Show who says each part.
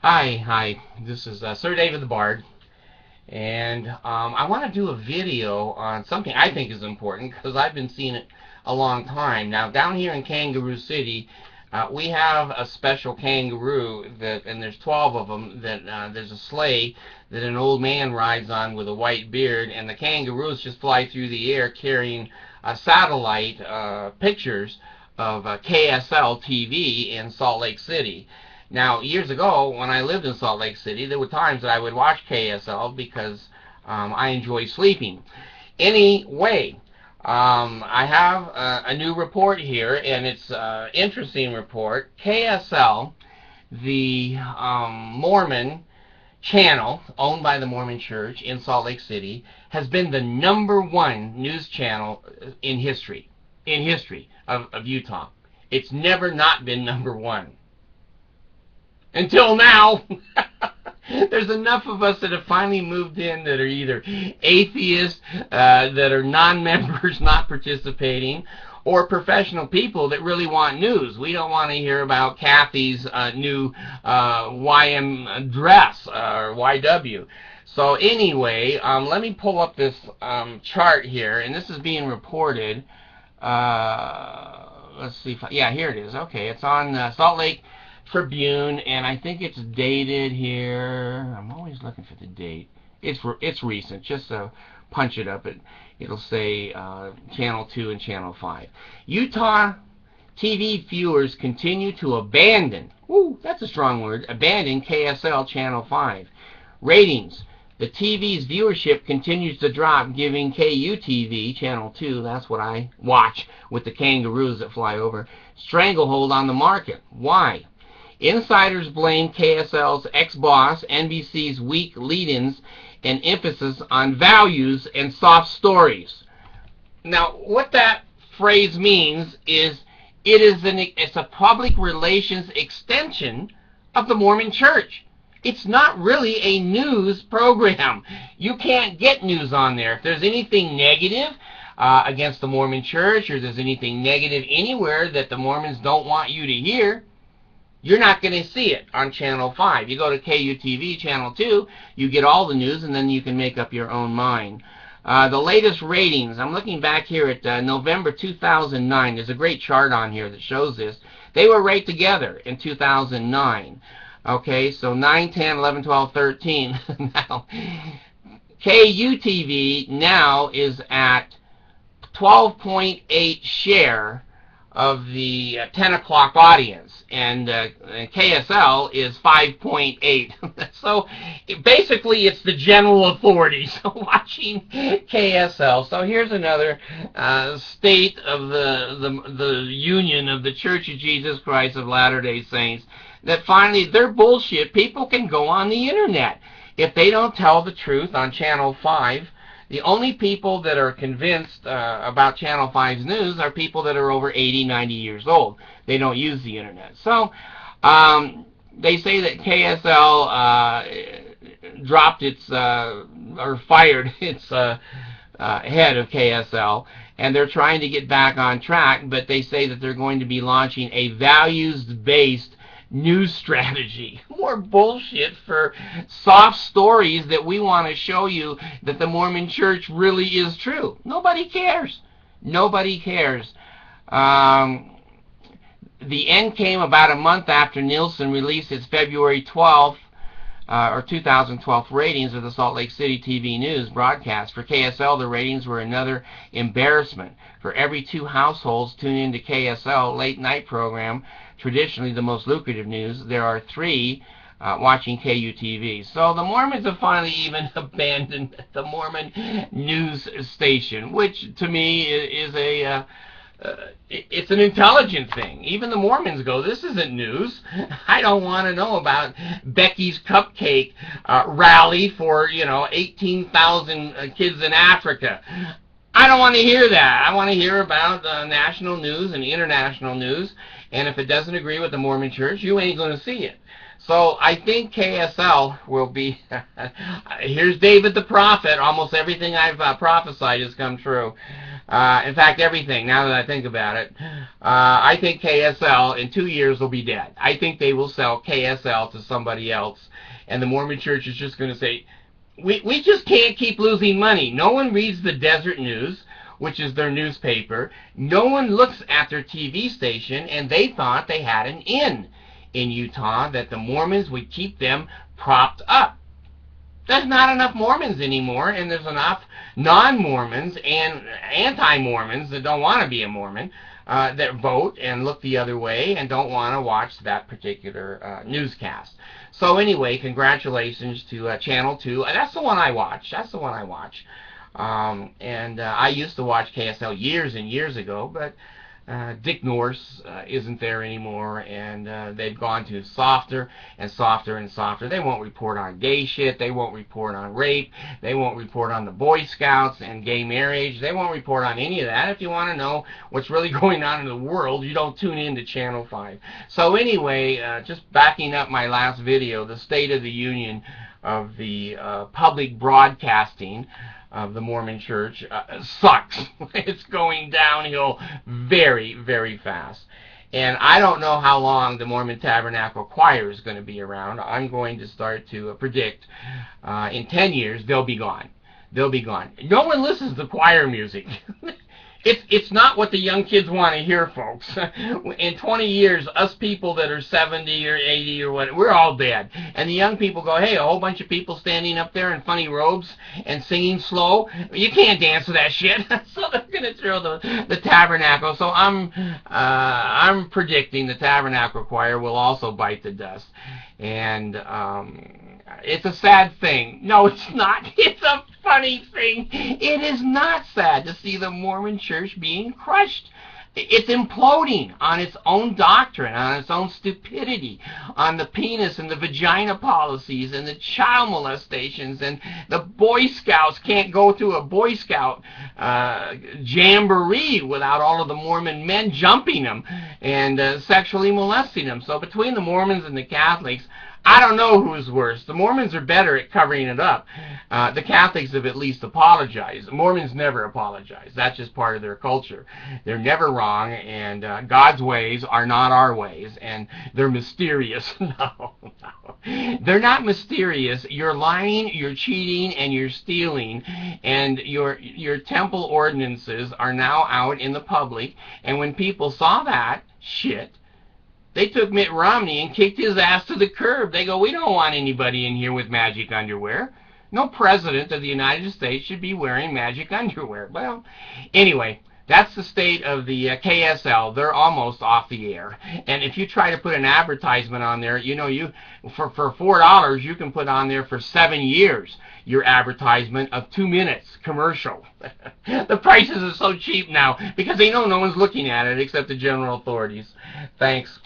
Speaker 1: Hi. This is Sir David the Bard, and I want to do a video on something I think is important because I've been seeing it a long time. Now, down here in Kangaroo City, we have a special kangaroo and there's 12 of them. There's a sleigh that an old man rides on with a white beard, and the kangaroos just fly through the air carrying satellite pictures of KSL TV in Salt Lake City. Now, years ago, when I lived in Salt Lake City, there were times that I would watch KSL because I enjoy sleeping. Anyway, I have a new report here, and it's an interesting report. KSL, the Mormon channel owned by the Mormon Church in Salt Lake City, has been the #1 news channel in history of Utah. It's never not been #1 until now. There's enough of us that have finally moved in that are either atheists, that are non-members not participating, or professional people that really want news. We don't want to hear about Kathy's new YM dress or YW. So anyway, let me pull up this chart here, and this is being reported. Let's see if yeah, here it is. Okay, it's on Salt Lake Tribune, and I think it's dated here. I'm always looking for the date. It's recent. Just punch it up. It'll say Channel 2 and Channel 5. Utah TV viewers continue to abandon. Ooh, that's a strong word. Abandon KSL Channel 5. Ratings. The TV's viewership continues to drop, giving KUTV, Channel 2, that's what I watch with the kangaroos that fly over, stranglehold on the market. Why? Insiders blame KSL's ex-boss, NBC's weak lead-ins, and emphasis on values and soft stories. Now, what that phrase means is it's a public relations extension of the Mormon Church. It's not really a news program. You can't get news on there. If there's anything negative against the Mormon Church, or there's anything negative anywhere that the Mormons don't want you to hear, you're not going to see it on Channel 5. You go to KUTV Channel 2, you get all the news, and then you can make up your own mind. The latest ratings, I'm looking back here at November 2009. There's a great chart on here that shows this. They were right together in 2009. Okay, so 9, 10, 11, 12, 13. Now, KUTV now is at 12.8 share of the 10 o'clock audience, and KSL is 5.8. So basically it's the general authorities watching KSL. So here's another state of the union of the Church of Jesus Christ of Latter-day Saints, that finally their bullshit. People can go on the internet. If they don't tell the truth on Channel 5, the only people that are convinced about Channel 5's news are people that are over 80, 90 years old. They don't use the internet. So they say that KSL dropped its, or fired its head of KSL, and they're trying to get back on track, but they say that they're going to be launching a values-based news strategy. More bullshit for soft stories that we want to show you that the Mormon Church really is true. Nobody cares. Nobody cares. The end came about a month after Nielsen released its February 12th or 2012 ratings of the Salt Lake City TV news broadcast. For KSL, the ratings were another embarrassment. For every 2 households tuned into KSL late night program, traditionally the most lucrative news, there are 3 watching KUTV. So the Mormons have finally even abandoned the Mormon news station, which to me is it's an intelligent thing. Even the Mormons go, this isn't news. I don't want to know about Becky's cupcake rally for 18,000 kids in Africa. I don't want to hear that. I want to hear about national news and international news. And if it doesn't agree with the Mormon Church, you ain't going to see it. So I think KSL will be, here's David the prophet. Almost everything I've prophesied has come true. In fact, everything, now that I think about it. I think KSL in 2 years will be dead. I think they will sell KSL to somebody else, and the Mormon Church is just going to say, we just can't keep losing money. No one reads the Desert News, which is their newspaper. No one looks at their TV station, and they thought they had an in Utah, that the Mormons would keep them propped up. There's not enough Mormons anymore, and there's enough non-Mormons and anti-Mormons that don't want to be a Mormon, that vote and look the other way and don't want to watch that particular newscast. So anyway, congratulations to Channel 2. That's the one I watch. That's the one I watch. I used to watch KSL years and years ago, but Dick Norse isn't there anymore, and they've gone to softer and softer and softer. They won't report on gay shit. They won't report on rape. They won't report on the Boy Scouts and gay marriage. They won't report on any of that. If you want to know what's really going on in the world, you don't tune in to Channel 5. So anyway, just backing up my last video, the State of the Union of the public broadcasting of the Mormon Church sucks. It's going downhill very, very fast. And I don't know how long the Mormon Tabernacle Choir is going to be around. I'm going to start to predict in 10 years they'll be gone. They'll be gone. No one listens to choir music. It's not what the young kids want to hear, folks. In 20 years, us people that are 70 or 80 or what, we're all dead. And the young people go, hey, a whole bunch of people standing up there in funny robes and singing slow. You can't dance to that shit. So they're going to throw the tabernacle. So I'm predicting the Tabernacle Choir will also bite the dust. And it's a sad thing. No, it's not. It's a funny thing. It is not sad to see the Mormon Church being crushed. It's imploding on its own doctrine, on its own stupidity, on the penis and the vagina policies and the child molestations, and the Boy Scouts can't go to a Boy Scout jamboree without all of the Mormon men jumping them and sexually molesting them. So between the Mormons and the Catholics, I don't know who's worse. The Mormons are better at covering it up. The Catholics have at least apologized. Mormons never apologize. That's just part of their culture. They're never wrong, and God's ways are not our ways, and they're mysterious. No. They're not mysterious. You're lying, you're cheating, and you're stealing, and your temple ordinances are now out in the public, and when people saw that shit, they took Mitt Romney and kicked his ass to the curb. They go, we don't want anybody in here with magic underwear. No president of the United States should be wearing magic underwear. Well, anyway, that's the state of the KSL. They're almost off the air. And if you try to put an advertisement on there, you know, for $4, you can put on there for 7 years your advertisement of 2 minutes commercial. The prices are so cheap now because they know no one's looking at it except the general authorities. Thanks.